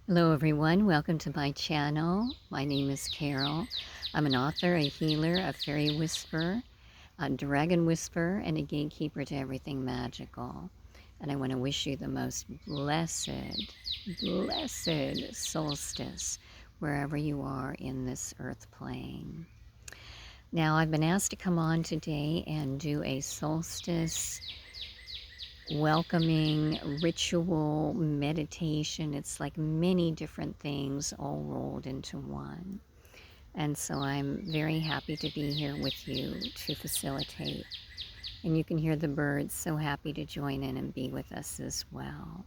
Hello everyone, welcome to my channel. My name is Carol. I'm an author, a healer, a fairy whisperer, a dragon whisperer, and a gatekeeper to everything magical. And I want to wish you the most blessed solstice wherever you are in this earth plane. Now, I've been asked to come on today and do a solstice welcoming ritual meditation. It's like many different things all rolled into one. And so I'm very happy to be here with you to facilitate. And you can hear the birds so happy to join in and be with us as well.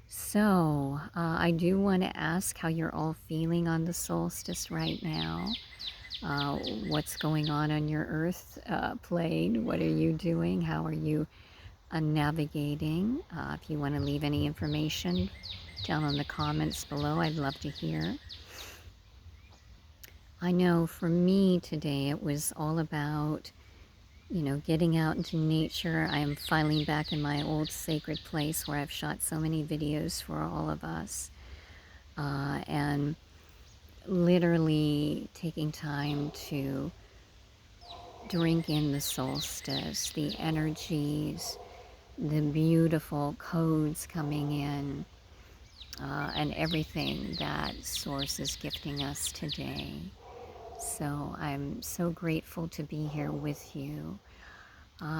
So I do want to ask how you're all feeling on the solstice right now. What's going on your earth plane? What are you doing? How are you navigating? If you want to leave any information down in the comments below, I'd love to hear. I know for me today it was all about, getting out into nature. I am finally back in my old sacred place where I've shot so many videos for all of us. And literally taking time to drink in the solstice, the energies, the beautiful codes coming in, and everything that Source is gifting us today. So I'm so grateful to be here with you.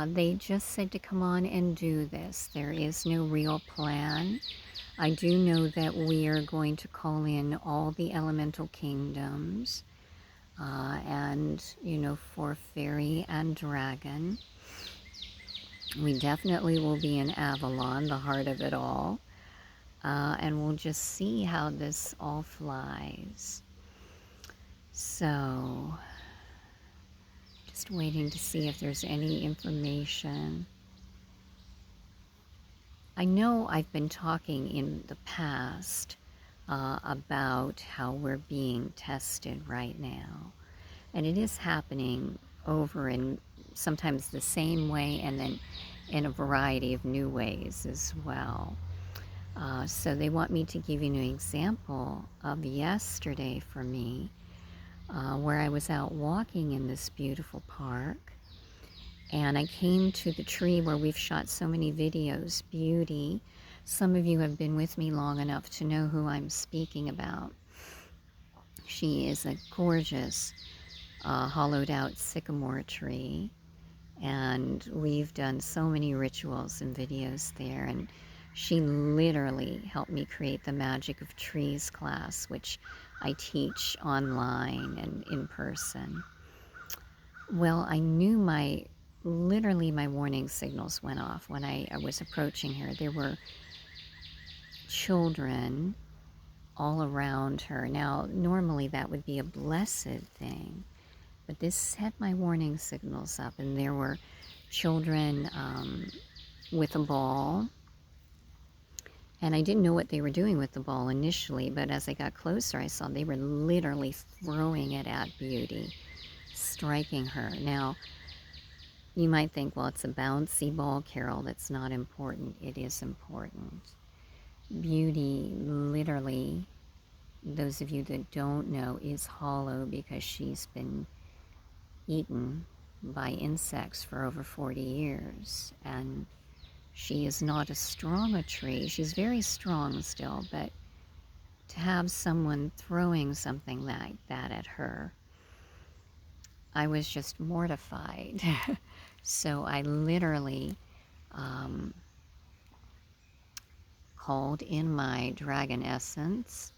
They just said to come on and do this. There is no real plan. I do know that we are going to call in all the elemental kingdoms, and, for fairy and dragon. We definitely will be in Avalon, the heart of it all. And we'll just see how this all flies. So, just waiting to see if there's any information. I know I've been talking in the past about how we're being tested right now. And it is happening over in sometimes the same way and then in a variety of new ways as well. So they want me to give you an example of yesterday for me, where I was out walking in this beautiful park, and I came to the tree where we've shot so many videos, Beauty. Some of you have been with me long enough to know who I'm speaking about. She is a gorgeous hollowed out sycamore tree, and we've done so many rituals and videos there, and she literally helped me create the Magic of Trees class, which I teach online and in person. Well, I knew literally my warning signals went off when I was approaching her. There were children all around her. Now, normally that would be a blessed thing, but this set my warning signals up, and there were children with a ball. And I didn't know what they were doing with the ball initially, but as I got closer, I saw they were literally throwing it at Beauty, striking her. Now, you might think, well, it's a bouncy ball, Carol. That's not important. It is important. Beauty, literally, those of you that don't know, is hollow because she's been eaten by insects for over 40 years. And she is not as strong a tree. She's very strong still, but to have someone throwing something like that at her, I was just mortified. So I literally called in my dragon essence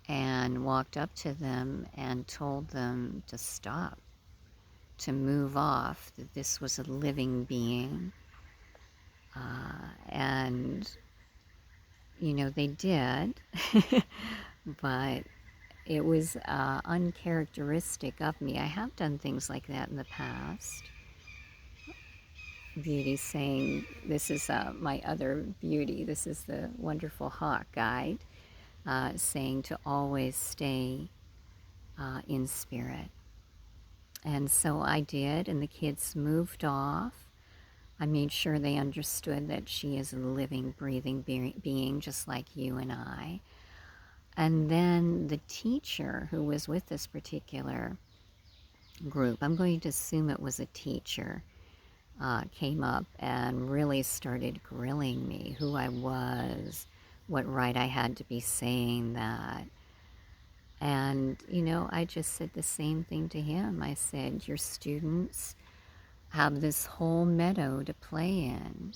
and walked up to them and told them to stop, to move off, that this was a living being. And they did, but it was uncharacteristic of me. I have done things like that in the past. Beauty saying, this is my other Beauty, this is the wonderful hawk guide, saying to always stay in spirit. And so I did, and the kids moved off. I made sure they understood that she is a living, breathing being just like you and I. And then the teacher who was with this particular group, I'm going to assume it was a teacher, came up and really started grilling me, who I was, what right I had to be saying that. And, I just said the same thing to him. I said, your students have this whole meadow to play in,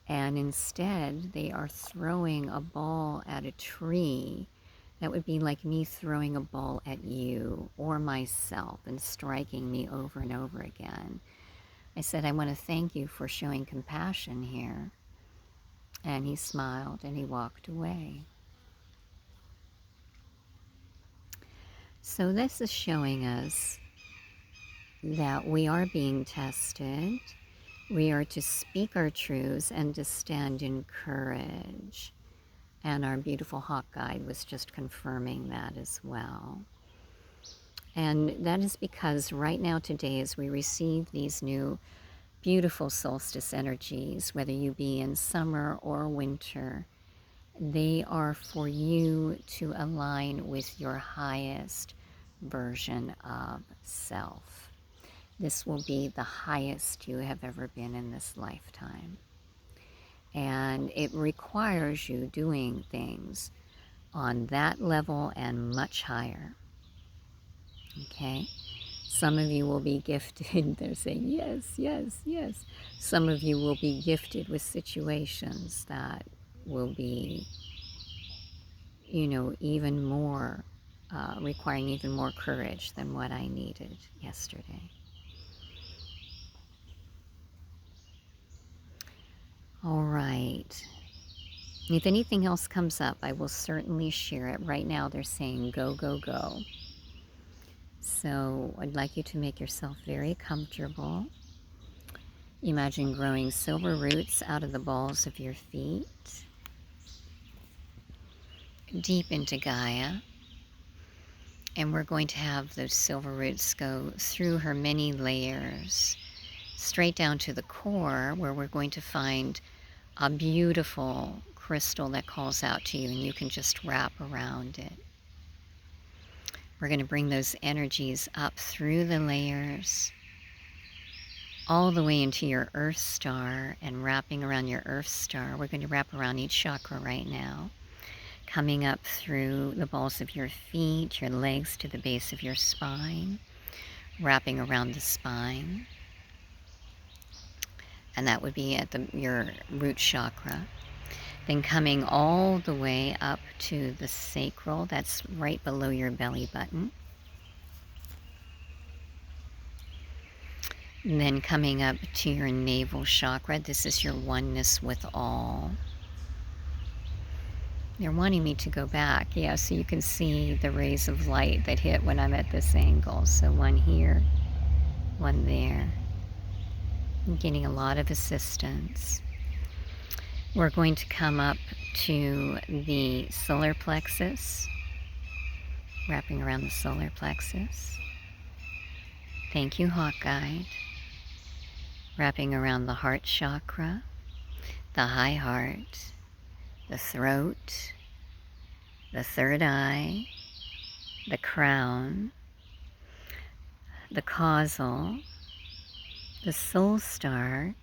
and instead they are throwing a ball at a tree. That would be like me throwing a ball at you or myself and striking me over and over again. I said, I want to thank you for showing compassion here. And he smiled and he walked away. So this is showing us that we are being tested. We are to speak our truths and to stand in courage. And our beautiful hawk guide was just confirming that as well. And that is because right now today, as we receive these new beautiful solstice energies, whether you be in summer or winter, they are for you to align with your highest version of self. This will be the highest you have ever been in this lifetime. And it requires you doing things on that level and much higher. Okay? Some of you will be gifted. They're saying, yes, yes, yes. Some of you will be gifted with situations that will be, even more, requiring even more courage than what I needed yesterday. All right. If anything else comes up, I will certainly share it. Right now, they're saying go, go, go. So I'd like you to make yourself very comfortable. Imagine growing silver roots out of the balls of your feet, deep into Gaia. And we're going to have those silver roots go through her many layers, straight down to the core, where we're going to find a beautiful crystal that calls out to you, and you can just wrap around it. We're going to bring those energies up through the layers, all the way into your Earth Star, and wrapping around your Earth Star. We're going to wrap around each chakra right now, coming up through the balls of your feet, your legs to the base of your spine, wrapping around the spine. And that would be at your root chakra. Then coming all the way up to the sacral, that's right below your belly button. And then coming up to your navel chakra, this is your oneness with all. They're wanting me to go back, yeah, so you can see the rays of light that hit when I'm at this angle. So one here, one there. I'm getting a lot of assistance. We're going to come up to the solar plexus, wrapping around the solar plexus. Thank you, Hawk Guide. Wrapping around the heart chakra, the high heart, the throat, the third eye, the crown, the causal, the soul star.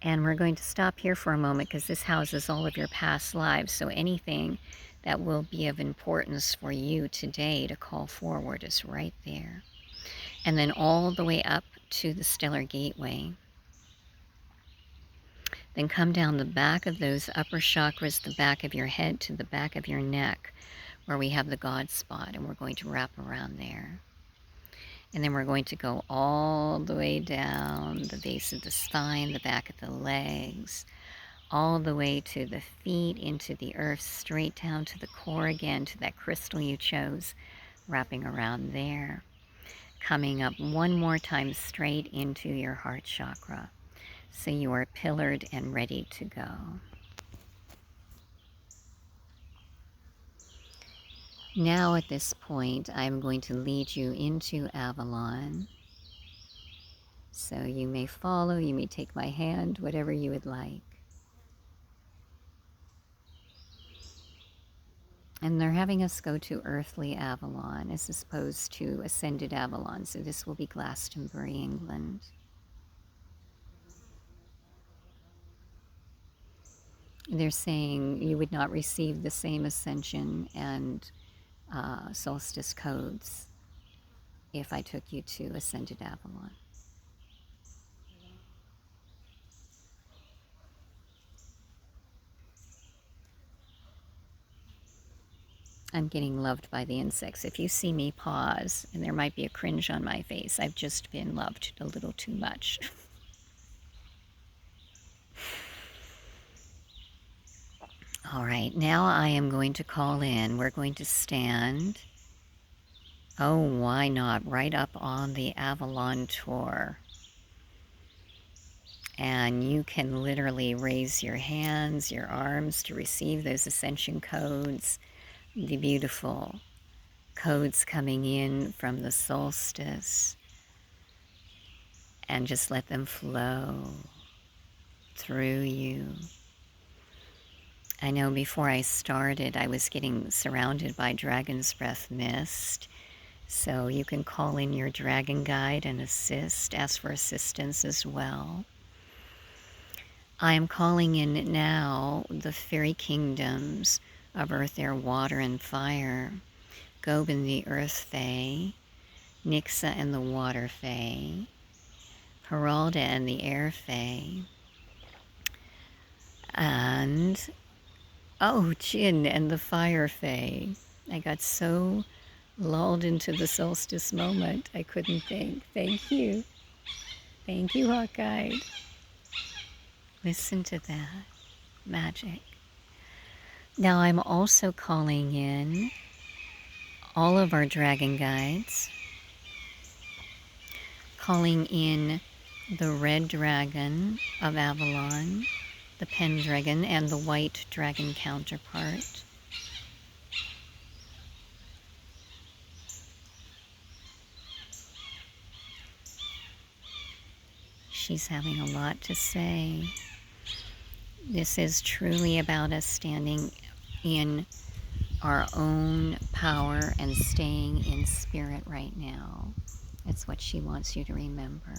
And we're going to stop here for a moment because this houses all of your past lives. So anything that will be of importance for you today to call forward is right there. And then all the way up to the stellar gateway. Then come down the back of those upper chakras, the back of your head to the back of your neck, where we have the God spot, and we're going to wrap around there. And then we're going to go all the way down the base of the spine, the back of the legs, all the way to the feet, into the earth, straight down to the core again, to that crystal you chose, wrapping around there. Coming up one more time straight into your heart chakra. So you are pillared and ready to go. Now at this point, I'm going to lead you into Avalon. So you may follow, you may take my hand, whatever you would like. And they're having us go to earthly Avalon as opposed to ascended Avalon. So this will be Glastonbury, England. They're saying you would not receive the same ascension and solstice codes if I took you to ascended Avalon. I'm getting loved by the insects. If you see me pause, and there might be a cringe on my face, I've just been loved a little too much. All right, now I am going to call in. We're going to stand. Oh, why not? Right up on the Avalon tour. And you can literally raise your hands, your arms to receive those ascension codes. The beautiful codes coming in from the solstice. And just let them flow through you. I know before I started, I was getting surrounded by dragon's breath mist. So you can call in your dragon guide and assist, ask for assistance as well. I am calling in now the fairy kingdoms of earth, air, water, and fire. Gobin the earth fae, Nixa and the water fae, Heralda and the air fae, and Jin and the fire fae. I got so lulled into the solstice moment, I couldn't think. Thank you. Thank you, Hawkeye. Listen to that magic. Now I'm also calling in all of our dragon guides, calling in the red dragon of Avalon, the Pendragon, and the white dragon counterpart. She's having a lot to say. This is truly about us standing in our own power and staying in spirit right now. It's what she wants you to remember.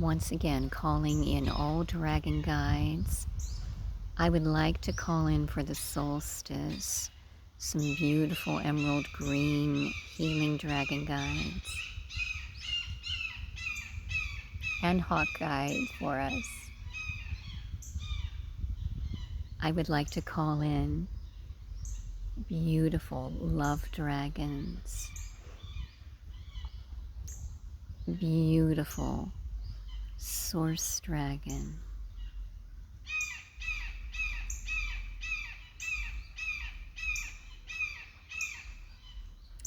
Once again, calling in all dragon guides. I would like to call in for the solstice some beautiful emerald green healing dragon guides and hawk guide for us. I would like to call in beautiful love dragons, beautiful source dragon,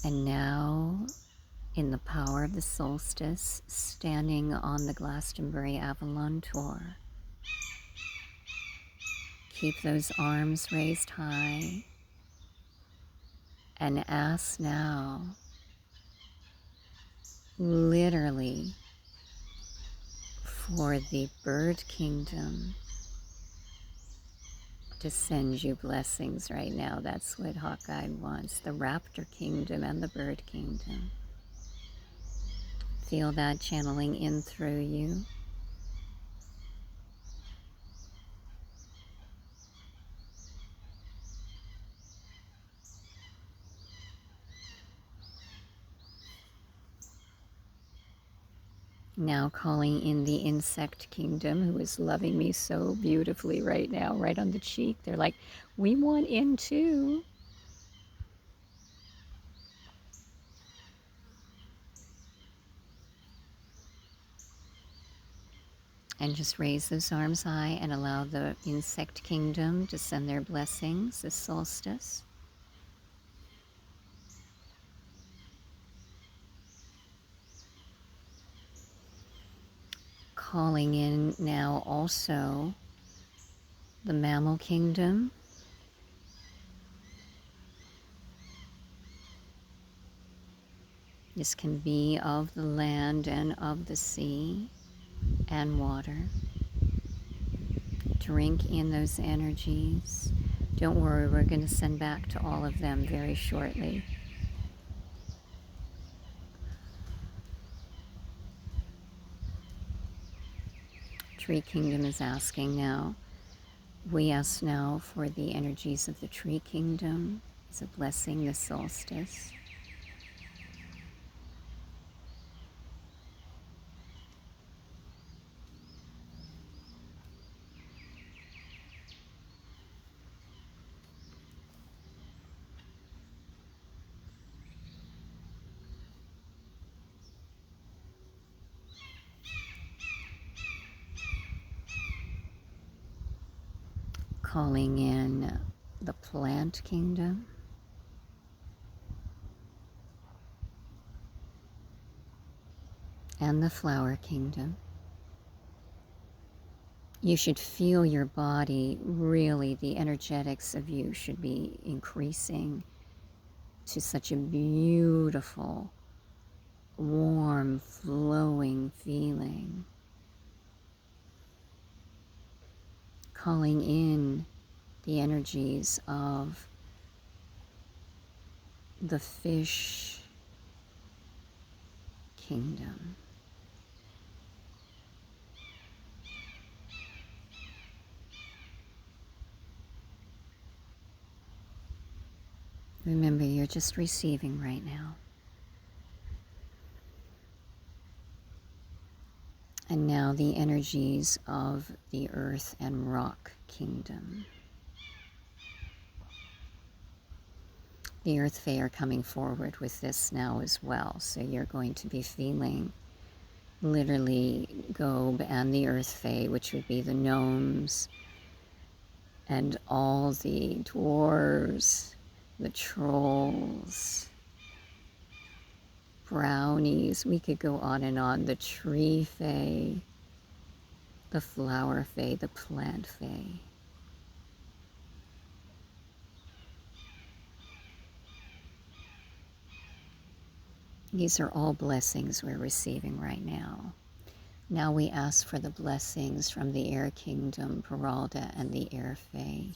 and now in the power of the solstice, standing on the Glastonbury Avalon tour. Keep those arms raised high and ask now, literally, for the bird kingdom to send you blessings right now. That's what Hawkeye wants, the raptor kingdom and the bird kingdom. Feel that channeling in through you. Now calling in the insect kingdom, who is loving me so beautifully right now, right on the cheek. They're like, we want in too. And just raise those arms high and allow the insect kingdom to send their blessings this solstice. Calling in now also the mammal kingdom, This can be of the land and of the sea and water. Drink in those energies. Don't worry, we're going to send back to all of them very shortly. Tree Kingdom is asking now. We ask now for the energies of the Tree Kingdom as a blessing the solstice. Calling in the Plant Kingdom. And the Flower Kingdom. You should feel your body, really, the energetics of you should be increasing to such a beautiful, warm, flowing feeling. Calling in the energies of the Fish Kingdom. Remember, you're just receiving right now. And now the energies of the Earth and Rock Kingdom. The Earth Fae are coming forward with this now as well. So you're going to be feeling literally Gob and the Earth Fae, which would be the gnomes and all the dwarves, the trolls, brownies. We could go on and on. The Tree Fae, the Flower Fae, the Plant Fae. These are all blessings we're receiving right now. Now we ask for the blessings from the Air Kingdom, Peralta, and the Air Fae.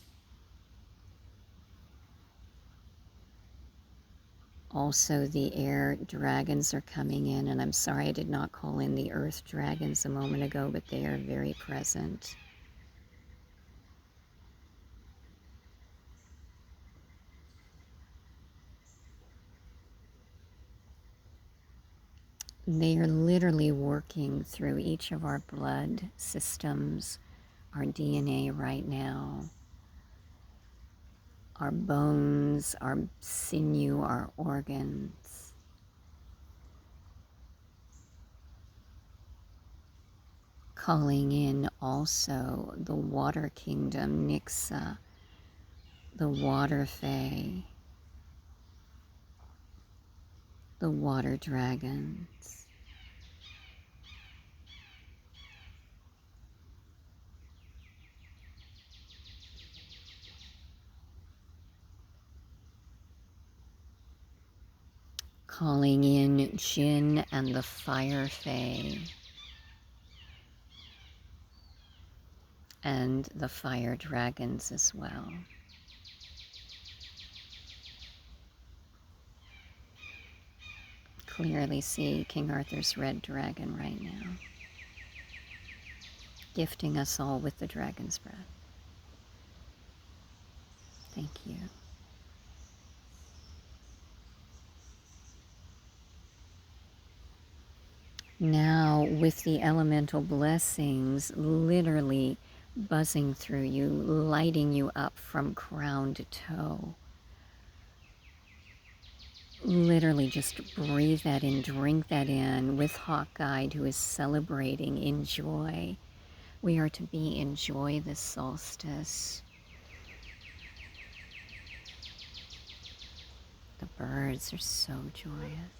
Also, the air dragons are coming in, and I'm sorry I did not call in the earth dragons a moment ago, but they are very present. They are literally working through each of our blood systems, our DNA right now, our bones, our sinew, our organs. Calling in also the Water Kingdom, Nixa, the Water Fae, the Water Dragons. Calling in Jinn and the Fire Fae and the Fire Dragons as well. Clearly see King Arthur's red dragon right now, gifting us all with the dragon's breath. Thank you. Now, with the elemental blessings literally buzzing through you, lighting you up from crown to toe, literally just breathe that in, drink that in with Hawk Guide, who is celebrating in joy. We are to be in joy this solstice. The birds are so joyous.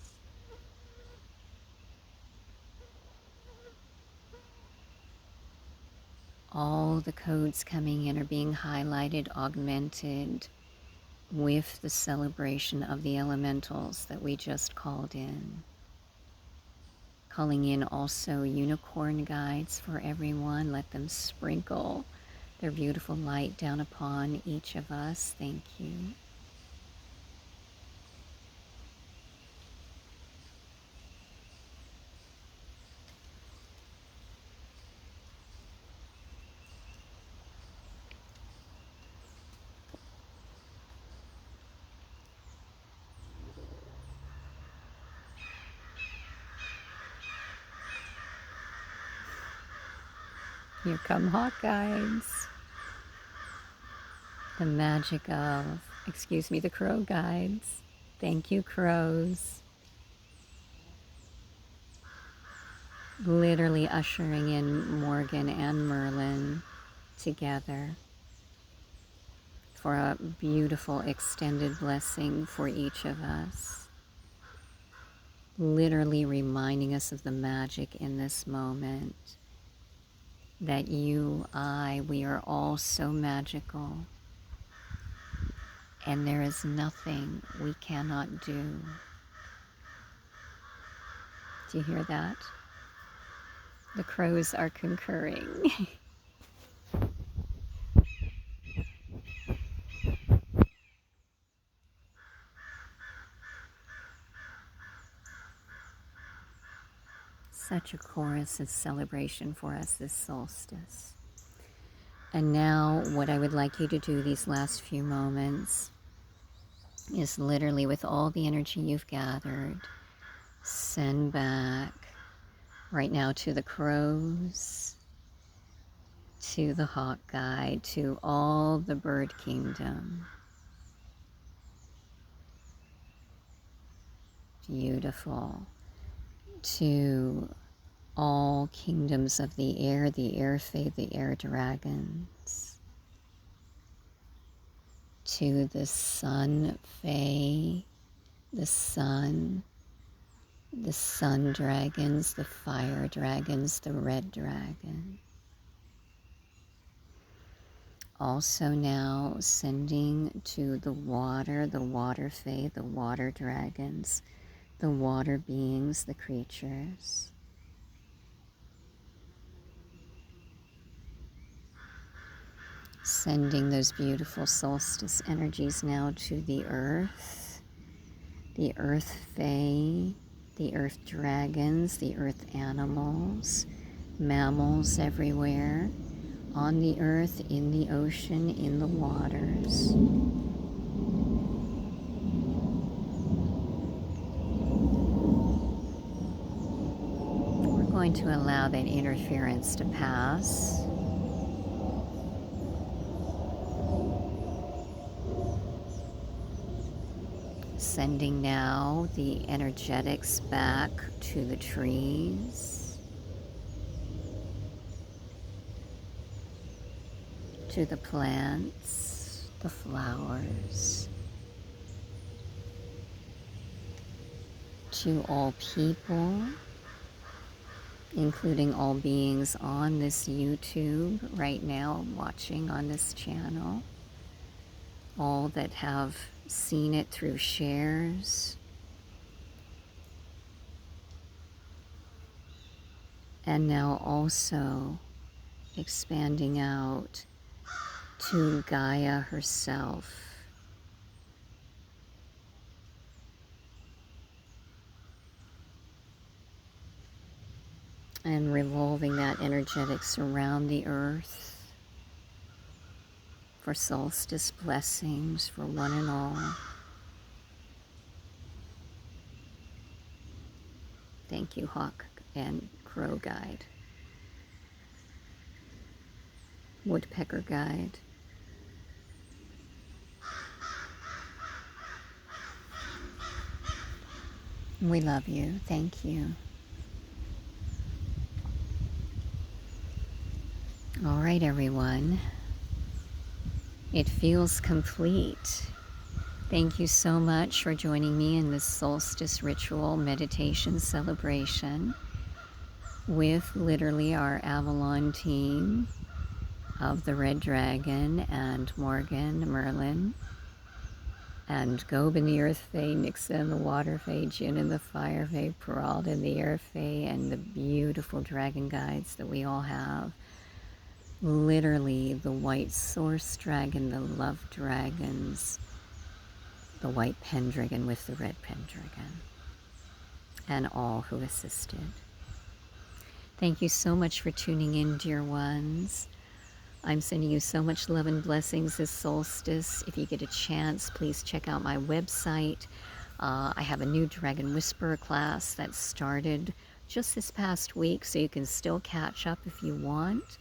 All the codes coming in are being highlighted, augmented, with the celebration of the elementals that we just called in. Calling in also unicorn guides for everyone. Let them sprinkle their beautiful light down upon each of us. Thank you. Here come hawk guides. The magic of, the crow guides. Thank you, crows. Literally ushering in Morgan and Merlin together for a beautiful extended blessing for each of us. Literally reminding us of the magic in this moment. That you, we are all so magical. And there is nothing we cannot do. Do you hear that? The crows are concurring. Such a chorus of celebration for us this solstice. And now what I would like you to do these last few moments is literally, with all the energy you've gathered, send back right now to the crows, to the hawk guide, to all the bird kingdom. Beautiful. To all kingdoms of the air fae, the air dragons. To the sun fae, the sun dragons, the fire dragons, the red dragon. Also now sending to the water fae, the water dragons, the water beings, the creatures. Sending those beautiful solstice energies now to the earth fae, the earth dragons, the earth animals, mammals everywhere, on the earth, in the ocean, in the waters. We're going to allow that interference to pass. Sending now the energetics back to the trees, to the plants, the flowers, to all people, including all beings on this YouTube right now, watching on this channel, all that have seen it through shares, and now also expanding out to Gaia herself. And revolving that energetics around the earth for solstice blessings for one and all. Thank you, hawk and crow guide. Woodpecker guide. We love you. Thank you. All right, everyone. It feels complete. Thank you so much for joining me in this solstice ritual meditation celebration with literally our Avalon team of the Red Dragon and Morgan, Merlin, And Gob in the earth fae, Nixa in the water fae, Jin in the fire fae, Peralta in the air fae, and the beautiful dragon guides that we all have. Literally, the white source dragon, the love dragons, the white pendragon with the red pendragon, and all who assisted. Thank you so much for tuning in, dear ones. I'm sending you so much love and blessings this solstice. If you get a chance, please check out my website. I have a new Dragon Whisperer class that started just this past week, so you can still catch up if you want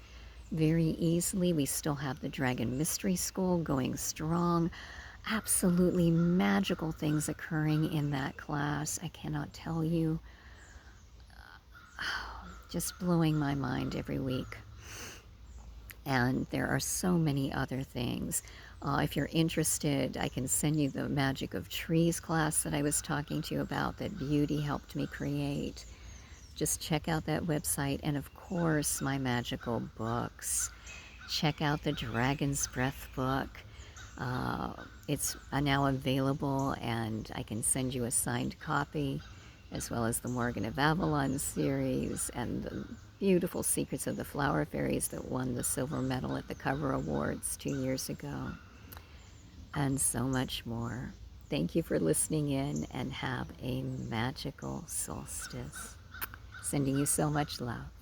very easily. We still have the Dragon Mystery School going strong. Absolutely magical things occurring in that class. I cannot tell you. Just blowing my mind every week. And there are so many other things. If you're interested, I can send you the Magic of Trees class that I was talking to you about that Beauty helped me create. Just check out that website, and of course, my magical books. Check out the Dragon's Breath book. It's now available, and I can send you a signed copy, as well as the Morgan of Avalon series and the beautiful Secrets of the Flower Fairies that won the silver medal at the Cover Awards 2 years ago, and so much more. Thank you for listening in, and have a magical solstice. Sending you so much love.